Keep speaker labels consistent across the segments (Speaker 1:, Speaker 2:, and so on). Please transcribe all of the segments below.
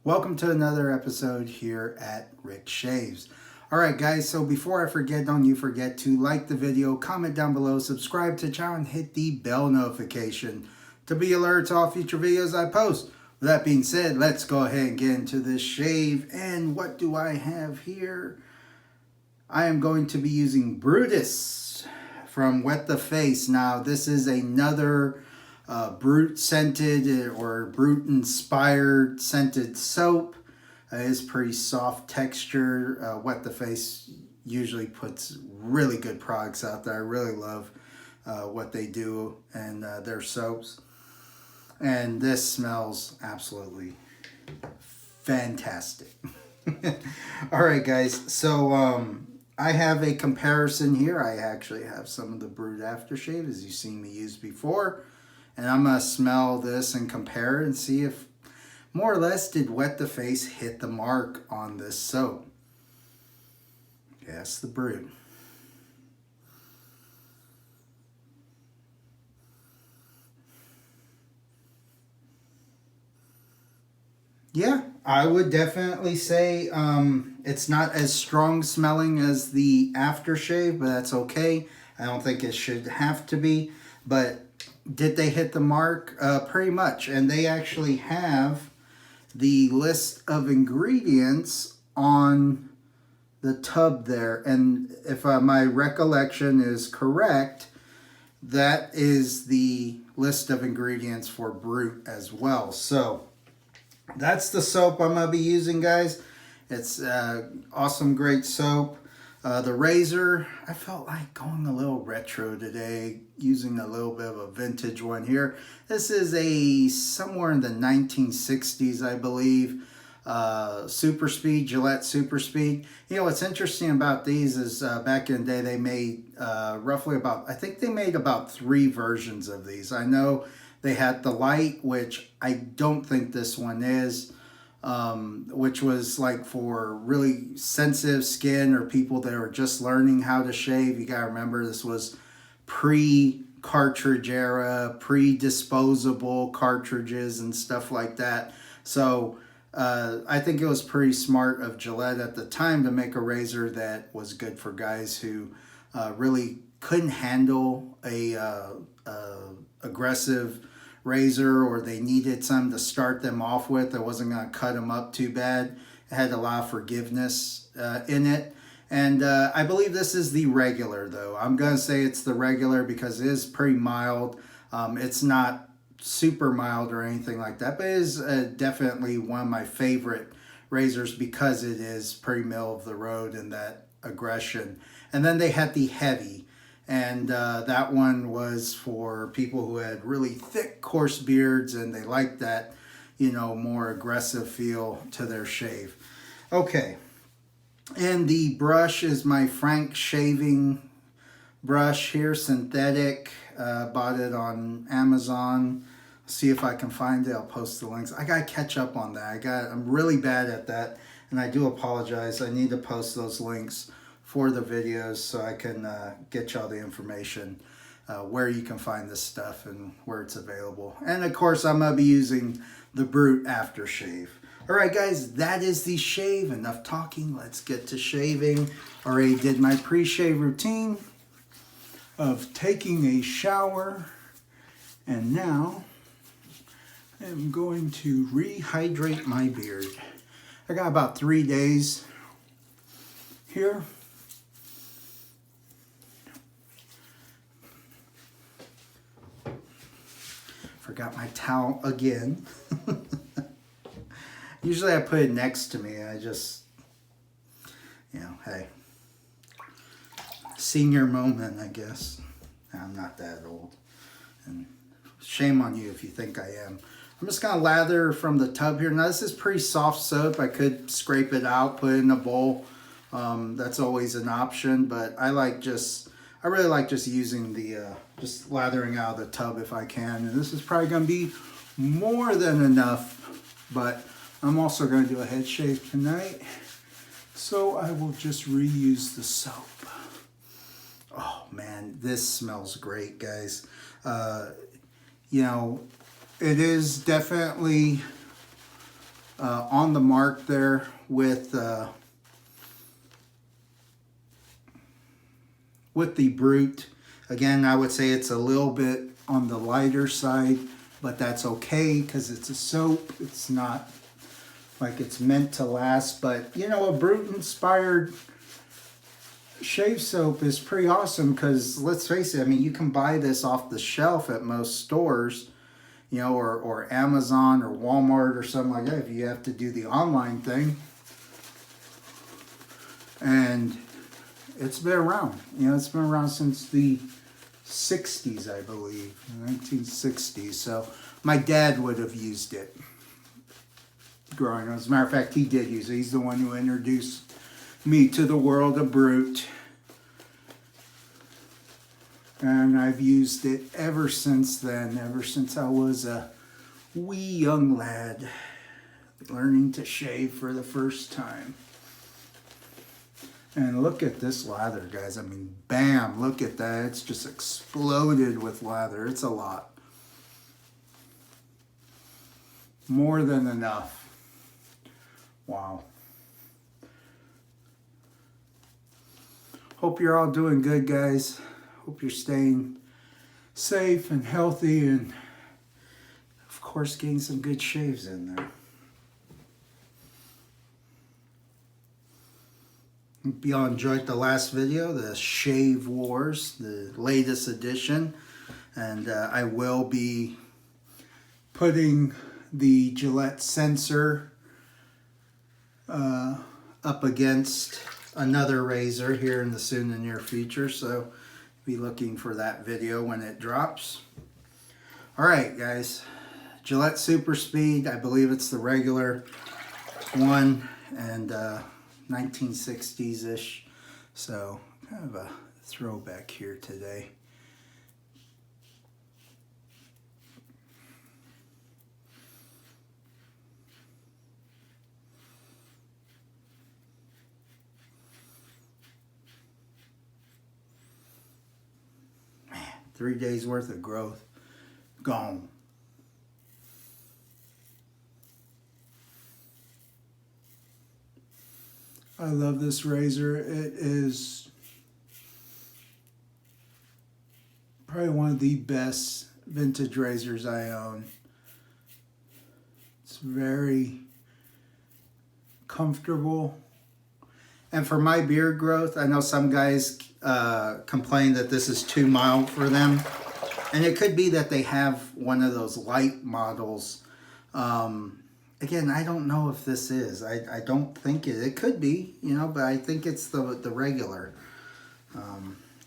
Speaker 1: Welcome to another episode here at Rick Shaves. Alright guys, so before I forget, don't you forget to like the video, comment down below, subscribe to the channel, and hit the bell notification to be alerted to all future videos I post. With that being said, let's go ahead and get into this shave. And what do I have here? I am going to be using Brutus from Wet the Face. Now this is another Brut scented or Brut inspired scented soap. It's pretty soft texture. Wet the Face usually puts really good products out there. I really love what they do and their soaps. And this smells absolutely fantastic. Alright guys, so I have a comparison here. I actually have some of the Brut aftershave as you've seen me use before. And I'm going to smell this and compare and see if more or less did Wet the Face hit the mark on this soap. Yes, the Brut. Yeah, I would definitely say it's not as strong smelling as the aftershave, but that's okay. I don't think it should have to be. But did they hit the mark? Pretty much. And they actually have the list of ingredients on the tub there. And if my recollection is correct, that is the list of ingredients for Brut as well. So that's the soap I'm going to be using, guys. It's awesome, great soap. The razor, I felt like going a little retro today, using a little bit of a vintage one here. This is a somewhere in the 1960s, I believe. Super Speed, Gillette Super Speed. You know, what's interesting about these is back in the day they made roughly about, I think they made about 3 versions of these. I know they had the light, which I don't think this one is, which was like for really sensitive skin or people that are just learning how to shave. You gotta remember this was pre-cartridge era, pre-disposable cartridges and stuff like that. So I think it was pretty smart of Gillette at the time to make a razor that was good for guys who really couldn't handle a aggressive razor, or they needed some to start them off with that wasn't going to cut them up too bad. It had a lot of forgiveness in it. And I believe this is the regular, though. I'm going to say it's the regular because it is pretty mild. It's not super mild or anything like that, but it is definitely one of my favorite razors because it is pretty middle of the road in that aggression. And then they had the heavy. And that one was for people who had really thick, coarse beards and they liked that, you know, more aggressive feel to their shave. Okay. And the brush is my Frank shaving brush here, synthetic. Bought it on Amazon. See if I can find it. I'll post the links. I gotta catch up on that. I'm really bad at that, and I do apologize. I need to post those links for the videos so I can get y'all the information where you can find this stuff and where it's available. And of course, I'm gonna be using the Brut aftershave. All right, guys, that is the shave. Enough talking. Let's get to shaving. Already did my pre-shave routine of taking a shower, and now I'm going to rehydrate my beard. I got about 3 days here. Forgot my towel again. Usually I put it next to me. I just, you know, hey. Senior moment, I guess. I'm not that old. And shame on you if you think I am. I'm just going to lather from the tub here. Now this is pretty soft soap. I could scrape it out, put it in a bowl. That's always an option. But I really like just using the, just lathering out of the tub if I can. And this is probably going to be more than enough. But I'm also going to do a head shave tonight. So I will just reuse the soap. Oh man, this smells great, guys. You know, it is definitely on the mark there with the Brut. Again, I would say it's a little bit on the lighter side, but that's okay because it's a soap. It's not like it's meant to last, but you know, a Brut inspired shave soap is pretty awesome because let's face it, I mean, you can buy this off the shelf at most stores, you know, or Amazon or Walmart or something like that if you have to do the online thing. And it's been around, you know, it's been around since the 60s, I believe, 1960s. So my dad would have used it growing up. As a matter of fact, he did use it. He's the one who introduced me to the world of Brut. And I've used it ever since then, ever since I was a wee young lad learning to shave for the first time. And look at this lather, guys. I mean, bam, look at that. It's just exploded with lather. It's a lot. More than enough. Wow. Hope you're all doing good, guys. Hope you're staying safe and healthy and, of course, getting some good shaves in there. Hope y'all enjoyed the last video, the Shave Wars, the latest edition. And I will be putting the Gillette sensor up against another razor here in the soon and near future. So be looking for that video when it drops. All right, guys. Gillette Super Speed. I believe it's the regular one. And 1960s-ish, so kind of a throwback here today. Man, 3 days worth of growth gone. I love this razor. It is probably one of the best vintage razors I own. It's very comfortable. And for my beard growth, I know some guys complain that this is too mild for them. And it could be that they have one of those light models. Again, I don't know if this is. I don't think it. It could be, you know, but I think it's the regular.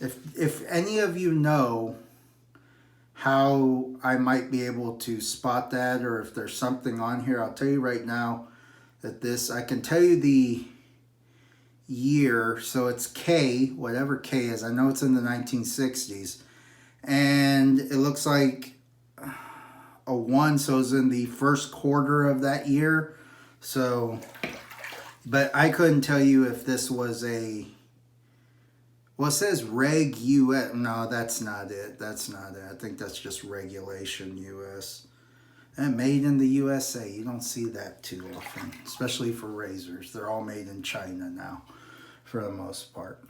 Speaker 1: If any of you know how I might be able to spot that, or if there's something on here, I'll tell you right now that this, I can tell you the year. So it's K, whatever K is. I know it's in the 1960s. And it looks like a 1, so it was in the first quarter of that year. So, but I couldn't tell you if this was a, well, it says Reg US. No, that's not it. That's not it. I think that's just Regulation US. And made in the USA. You don't see that too often, especially for razors. They're all made in China now, for the most part.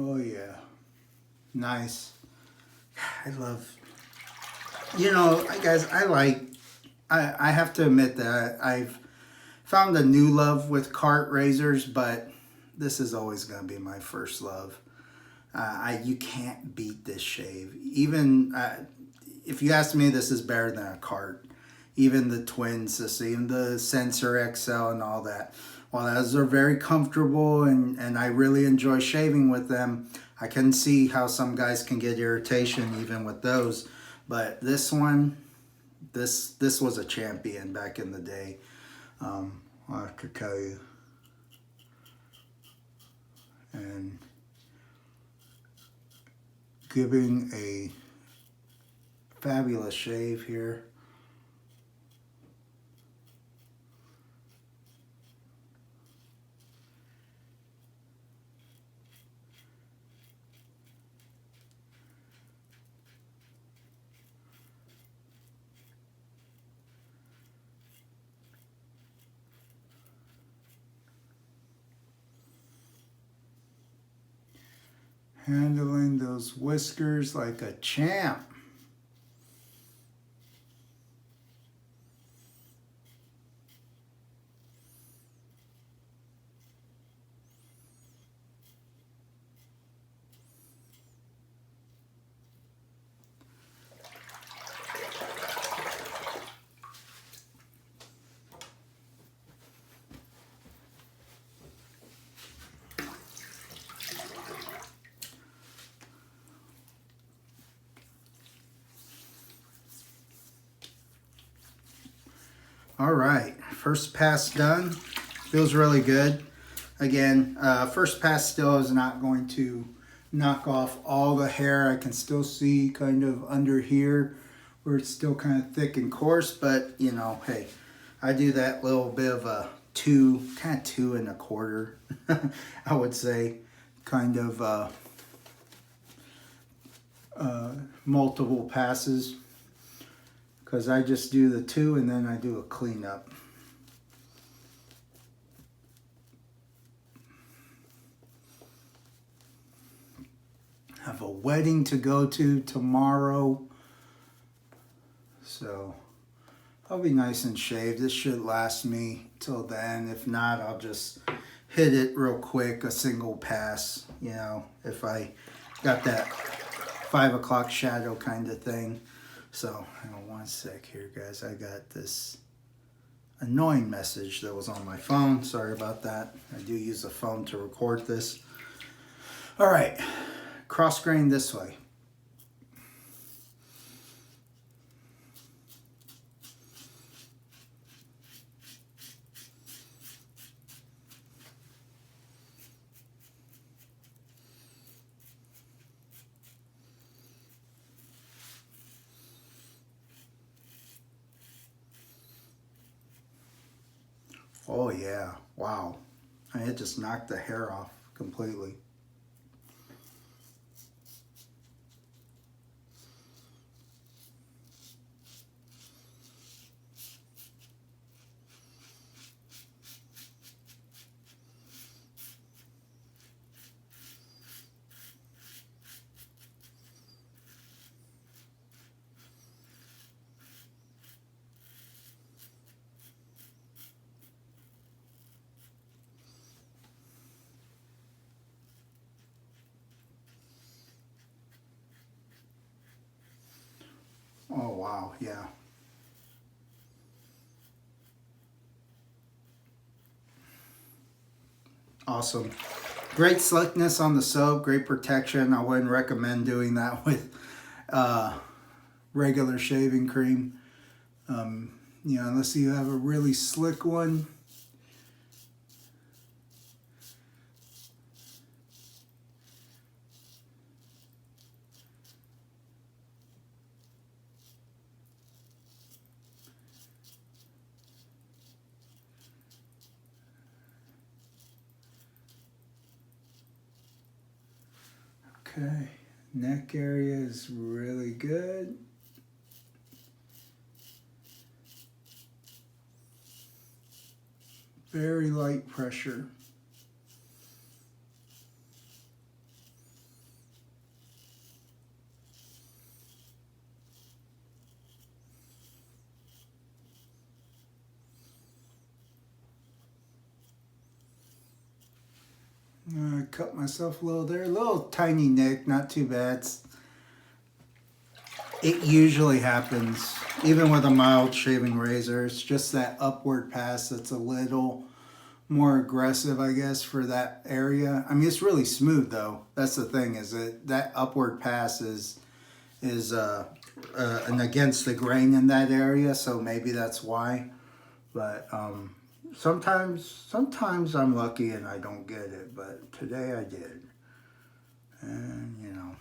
Speaker 1: Oh yeah, nice. I love, you know, guys, I have to admit that I've found a new love with cart razors, but this is always going to be my first love. You can't beat this shave. Even if you ask me, this is better than a cart. Even the twin system, even the Sensor XL and all that. While those are very comfortable and I really enjoy shaving with them, I can see how some guys can get irritation even with those, but this one, this was a champion back in the day. I have to tell you. And giving a fabulous shave here. Handling those whiskers like a champ. All right, first pass done. Feels really good. Again, first pass still is not going to knock off all the hair. I can still see kind of under here where it's still kind of thick and coarse, but you know, hey, I do that little bit of a kind of 2 1/4, I would say, kind of multiple passes. Because I just do the 2 and then I do a cleanup. I have a wedding to go to tomorrow. So I'll be nice and shaved. This should last me till then. If not, I'll just hit it real quick, a single pass. You know, if I got that 5 o'clock shadow kind of thing. So, hang on one sec here, guys. I got this annoying message that was on my phone. Sorry about that. I do use a phone to record this. All right, cross grain this way. Oh yeah, wow. I had just knocked the hair off completely. Oh wow, yeah. Awesome. Great slickness on the soap, great protection. I wouldn't recommend doing that with regular shaving cream. You know, unless you have a really slick one. Okay, neck area is really good. Very light pressure. I cut myself a little there, a little tiny nick, not too bad. It usually happens, even with a mild shaving razor. It's just that upward pass that's a little more aggressive, I guess, for that area. I mean, it's really smooth though. That's the thing, is that upward pass is and against the grain in that area, so maybe that's why. But sometimes I'm lucky and I don't get it, but today I did. And you know,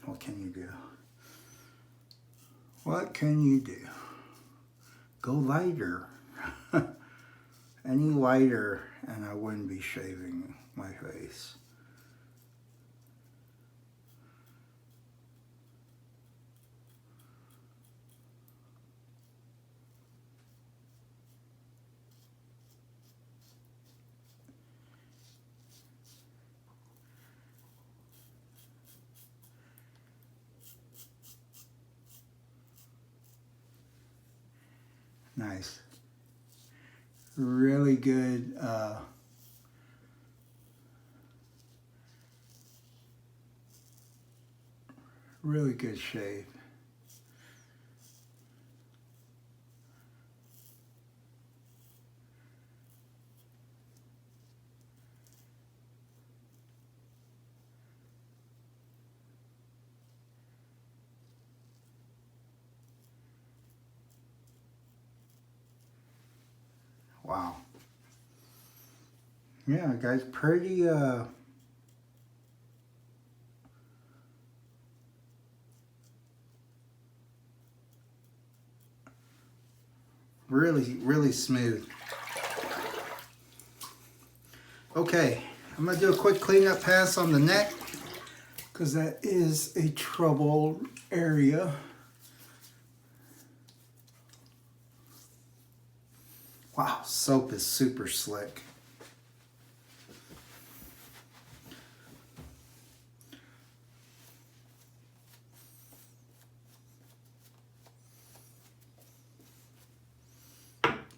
Speaker 1: what can you do? What can you do? Go lighter. Any lighter and I wouldn't be shaving my face. Nice. Really good. Really good shave. Wow. Yeah, guys, pretty really smooth. Okay, I'm gonna do a quick cleanup pass on the neck because that is a trouble area. Wow, soap is super slick.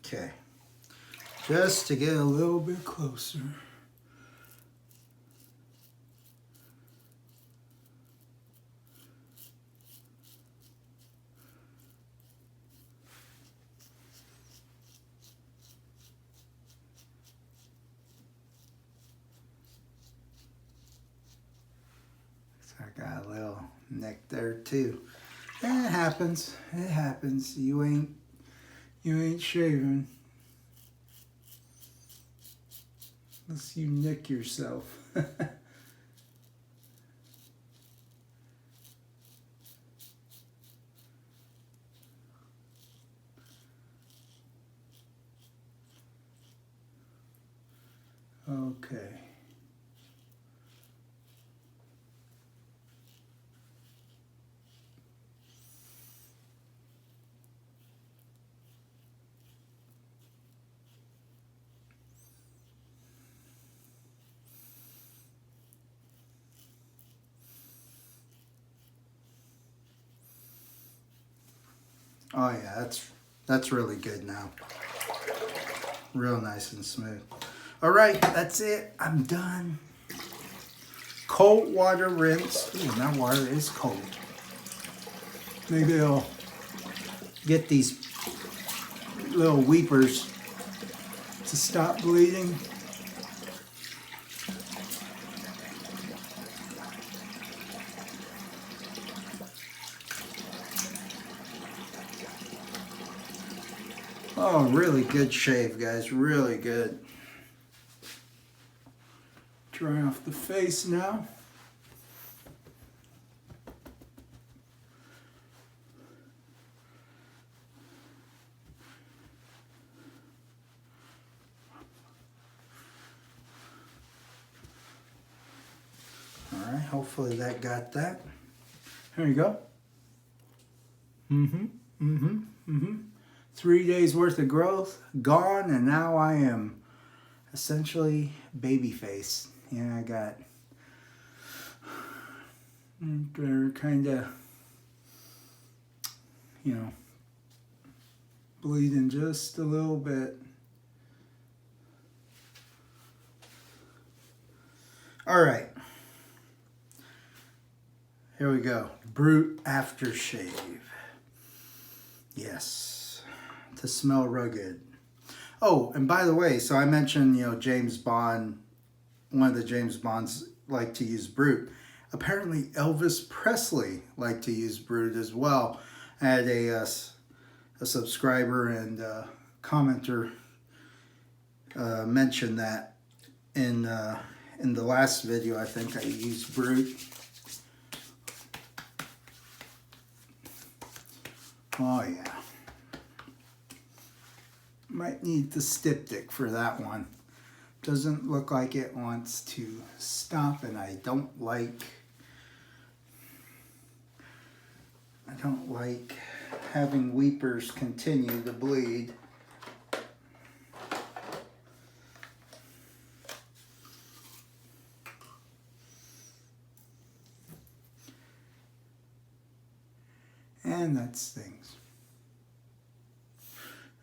Speaker 1: Okay, just to get a little bit closer. So I got a little neck there too. It happens. It happens. You ain't shaving unless you nick yourself. Okay. Oh yeah, that's really good now. Real nice and smooth. All right, that's it. I'm done. Cold water rinse. Ooh, that water is cold. Maybe I'll get these little weepers to stop bleeding. Oh, really good shave, guys. Really good. Dry off the face now. All right, hopefully that got that. There you go. 3 days worth of growth gone, and now I am essentially baby face. Yeah, I got, they're kind of, you know, bleeding just a little bit. All right, here we go. Brut aftershave. Yes, to smell rugged. Oh, and by the way, so I mentioned, James Bond, one of the James Bonds like to use Brut. Apparently Elvis Presley liked to use Brut as well. I had a subscriber and commenter mention that in the last video. I think I used Brut. Oh yeah. Might need the styptic for that one. Doesn't look like it wants to stop, and I don't like having weepers continue to bleed. And that stings.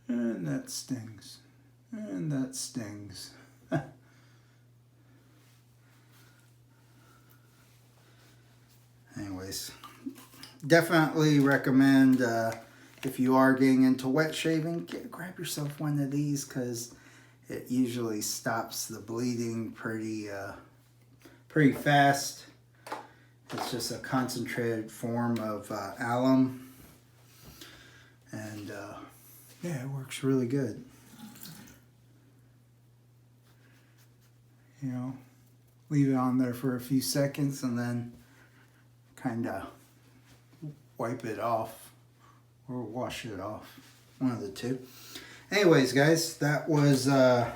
Speaker 1: And that stings. And that stings. Anyways, definitely recommend if you are getting into wet shaving, grab yourself one of these, because it usually stops the bleeding pretty fast. It's just a concentrated form of alum, and yeah, it works really good. Leave it on there for a few seconds and then kind of wipe it off or wash it off, one of the two. Anyways, guys, that was a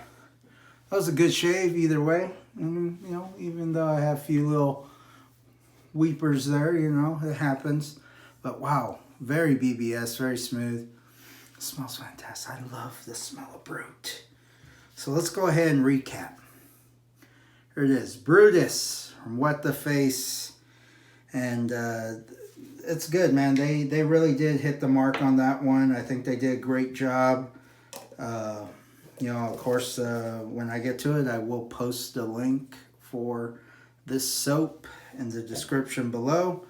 Speaker 1: good shave either way. And, even though I have a few little weepers there, it happens. But wow, very BBS, very smooth. It smells fantastic. I love the smell of Brut. So let's go ahead and recap. Here it is, Brutus from What the Face. And it's good, man. They really did hit the mark on that one. I think they did a great job. Of course, when I get to it, I will post a link for this soap in the description below.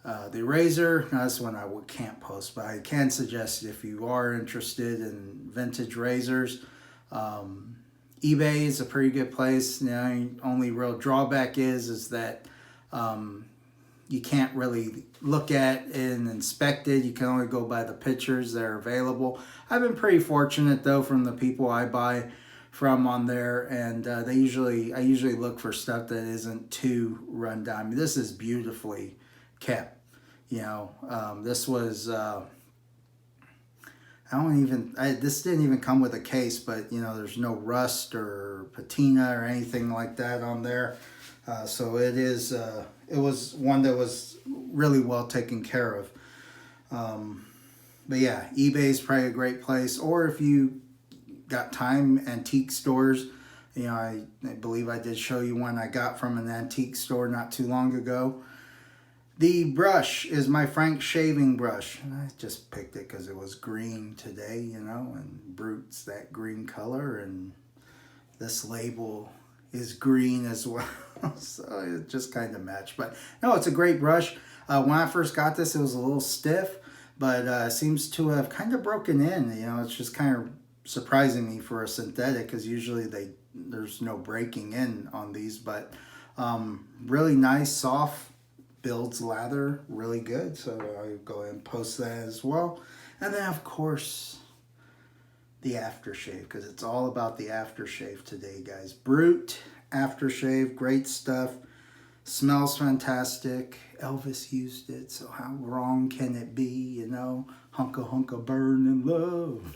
Speaker 1: The razor, now this one I can't post, but I can suggest if you are interested in vintage razors, eBay is a pretty good place. Only real drawback is that you can't really look at and inspect it. You can only go by the pictures that are available. I've been pretty fortunate though from the people I buy from on there, and I usually look for stuff that isn't too run down. I mean, this is beautifully kept. This was this didn't even come with a case, but there's no rust or patina or anything like that on there. So it was one that was really well taken care of. But yeah, eBay is probably a great place. Or if you got time, antique stores. I believe I did show you one I got from an antique store not too long ago. The brush is my Frank shaving brush. And I just picked it because it was green today, and Brut's that green color, and this label is green as well. So it just kind of matched. But no, it's a great brush. When I first got this, it was a little stiff, but seems to have kind of broken in. It's just kind of surprising me for a synthetic, because usually there's no breaking in on these. But really nice, soft, builds lather really good. So I'll go ahead and post that as well. And then of course the aftershave, because it's all about the aftershave today, guys. Brut aftershave, great stuff. Smells fantastic. Elvis used it, so how wrong can it be? Hunka hunka burning love.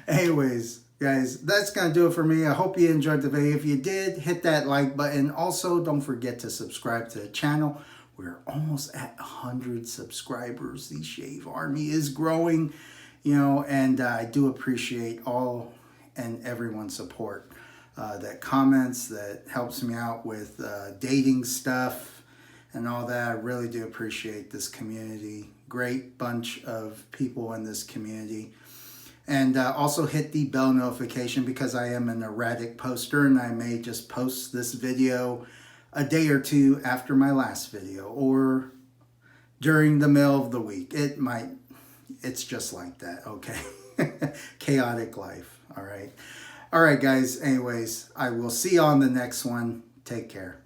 Speaker 1: Anyways, guys, that's gonna do it for me. I hope you enjoyed the video. If you did, hit that like button. Also, don't forget to subscribe to the channel. We're almost at 100 subscribers. The Shave Army is growing, and I do appreciate all and everyone's support. That comments, that helps me out with dating stuff and all that. I really do appreciate this community. Great bunch of people in this community. And also hit the bell notification, because I am an erratic poster and I may just post this video a day or two after my last video or during the middle of the week. It's just like that, okay? Chaotic life. All right. All right, guys. Anyways, I will see you on the next one. Take care.